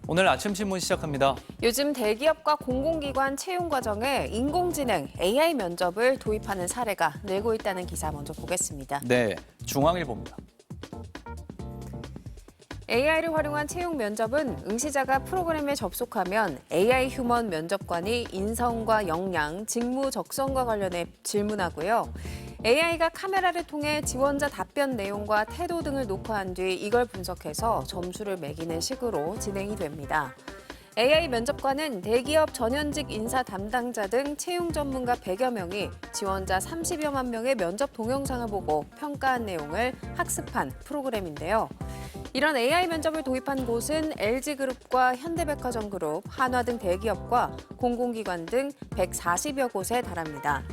오늘 아침 신문 시작합니다. 요즘 대기업과 공공기관 채용 과정에 인공지능 AI 면접을 도입하는 사례가 늘고 있다는 기사 먼저 보겠습니다. 네, 중앙일보입니다. AI를 활용한 채용 면접은 응시자가 프로그램에 접속하면 AI 휴먼 면접관이 인성과 역량, 직무 적성과 관련해 질문하고요. AI가 카메라를 통해 지원자 답변 내용과 태도 등을 녹화한 뒤 이걸 분석해서 점수를 매기는 식으로 진행이 됩니다. AI 면접관은 대기업 전현직 인사 담당자 등 채용 전문가 100여 명이 지원자 30여만 명의 면접 동영상을 보고 평가한 내용을 학습한 프로그램인데요. 이런 AI 면접을 도입한 곳은 LG그룹과 현대백화점그룹, 한화 등 대기업과 공공기관 등 140여 곳에 달합니다.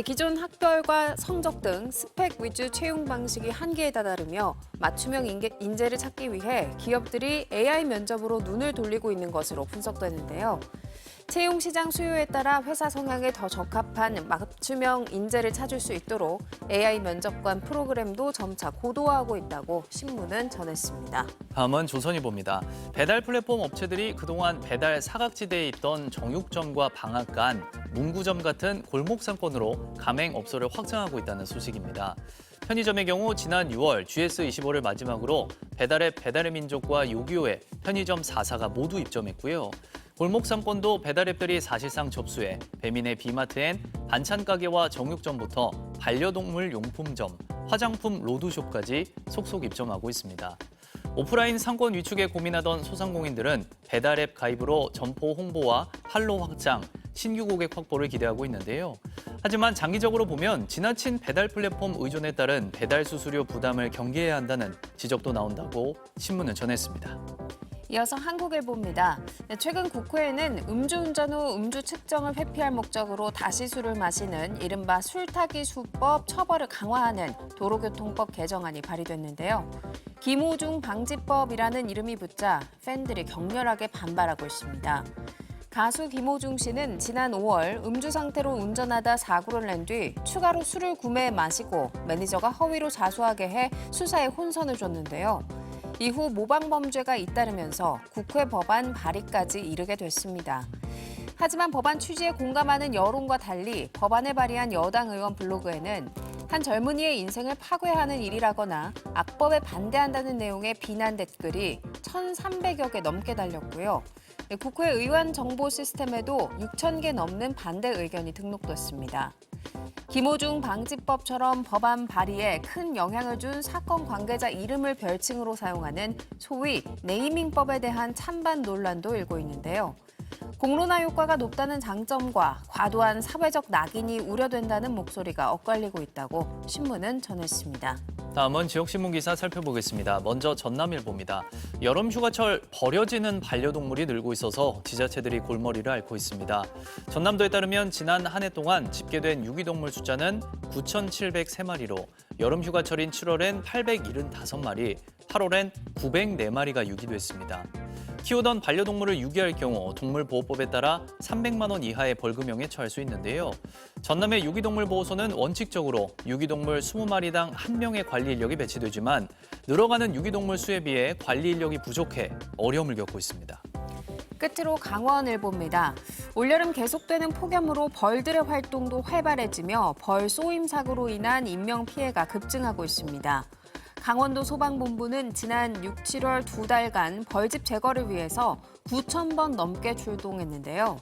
기존 학벌과 성적 등 스펙 위주 채용 방식이 한계에 다다르며 맞춤형 인재를 찾기 위해 기업들이 AI 면접으로 눈을 돌리고 있는 것으로 분석되는데요. 채용 시장 수요에 따라 회사 성향에 더 적합한 맞춤형 인재를 찾을 수 있도록 AI 면접관 프로그램도 점차 고도화하고 있다고 신문은 전했습니다. 다음은 조선일보입니다. 배달 플랫폼 업체들이 그동안 배달 사각지대에 있던 정육점과 방앗간, 문구점 같은 골목 상권으로 가맹업소를 확장하고 있다는 소식입니다. 편의점의 경우 지난 6월 GS25를 마지막으로 배달앱 배달의 민족과 요기요의 편의점 4사가 모두 입점했고요. 골목 상권도 배달앱들이 사실상 접수해 배민의 비마트엔 반찬 가게와 정육점부터 반려동물 용품점, 화장품 로드숍까지 속속 입점하고 있습니다. 오프라인 상권 위축에 고민하던 소상공인들은 배달앱 가입으로 점포 홍보와 판로 확장, 신규 고객 확보를 기대하고 있는데요. 하지만 장기적으로 보면 지나친 배달 플랫폼 의존에 따른 배달 수수료 부담을 경계해야 한다는 지적도 나온다고 신문은 전했습니다. 이어서 한국일보입니다. 최근 국회에는 음주운전 후 음주 측정을 회피할 목적으로 다시술을 마시는 이른바 술타기 수법 처벌을 강화하는 도로교통법 개정안이 발의됐는데요. 김호중 방지법이라는 이름이 붙자 팬들이 격렬하게 반발하고 있습니다. 가수 김호중 씨는 지난 5월 음주 상태로 운전하다 사고를 낸 뒤 추가로 술을 구매해 마시고 매니저가 허위로 자수하게 해 수사에 혼선을 줬는데요. 이후 모방범죄가 잇따르면서 국회 법안 발의까지 이르게 됐습니다. 하지만 법안 취지에 공감하는 여론과 달리 법안을 발의한 여당 의원 블로그에는 한 젊은이의 인생을 파괴하는 일이라거나 악법에 반대한다는 내용의 비난 댓글이 1,300여 개 넘게 달렸고요. 국회 의원 정보 시스템에도 6,000개 넘는 반대 의견이 등록됐습니다. 김호중 방지법처럼 법안 발의에 큰 영향을 준 사건 관계자 이름을 별칭으로 사용하는 소위 네이밍법에 대한 찬반 논란도 일고 있는데요. 공론화 효과가 높다는 장점과 과도한 사회적 낙인이 우려된다는 목소리가 엇갈리고 있다고 신문은 전했습니다. 다음은 지역신문 기사 살펴보겠습니다. 먼저 전남일보입니다. 여름 휴가철 버려지는 반려동물이 늘고 있어서 지자체들이 골머리를 앓고 있습니다. 전남도에 따르면 지난 한 해 동안 집계된 유기동물 숫자는 9,703마리로 여름 휴가철인 7월엔 875마리, 8월엔 904마리가 유기됐습니다. 키우던 반려동물을 유기할 경우 동물보호법에 따라 300만 원 이하의 벌금형에 처할 수 있는데요. 전남의 유기동물보호소는 원칙적으로 유기동물 20마리당 1명의 관리 인력이 배치되지만 늘어가는 유기동물 수에 비해 관리 인력이 부족해 어려움을 겪고 있습니다. 끝으로 강원일보입니다. 올여름 계속되는 폭염으로 벌들의 활동도 활발해지며 벌 쏘임 사고로 인한 인명피해가 급증하고 있습니다. 강원도 소방본부는 지난 6, 7월 2달간 벌집 제거를 위해서 9,000번 넘게 출동했는데요.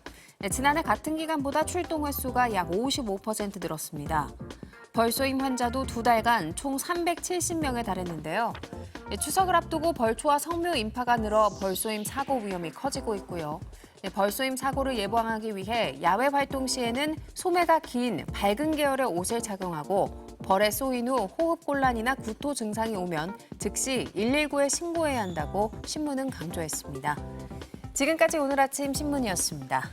지난해 같은 기간보다 출동 횟수가 약 55% 늘었습니다. 벌쏘임 환자도 2달간 총 370명에 달했는데요. 추석을 앞두고 벌초와 성묘 인파가 늘어 벌쏘임 사고 위험이 커지고 있고요. 벌쏘임 사고를 예방하기 위해 야외 활동 시에는 소매가 긴 밝은 계열의 옷을 착용하고 벌에 쏘인 후 호흡곤란이나 구토 증상이 오면 즉시 119에 신고해야 한다고 신문은 강조했습니다. 지금까지 오늘 아침 신문이었습니다.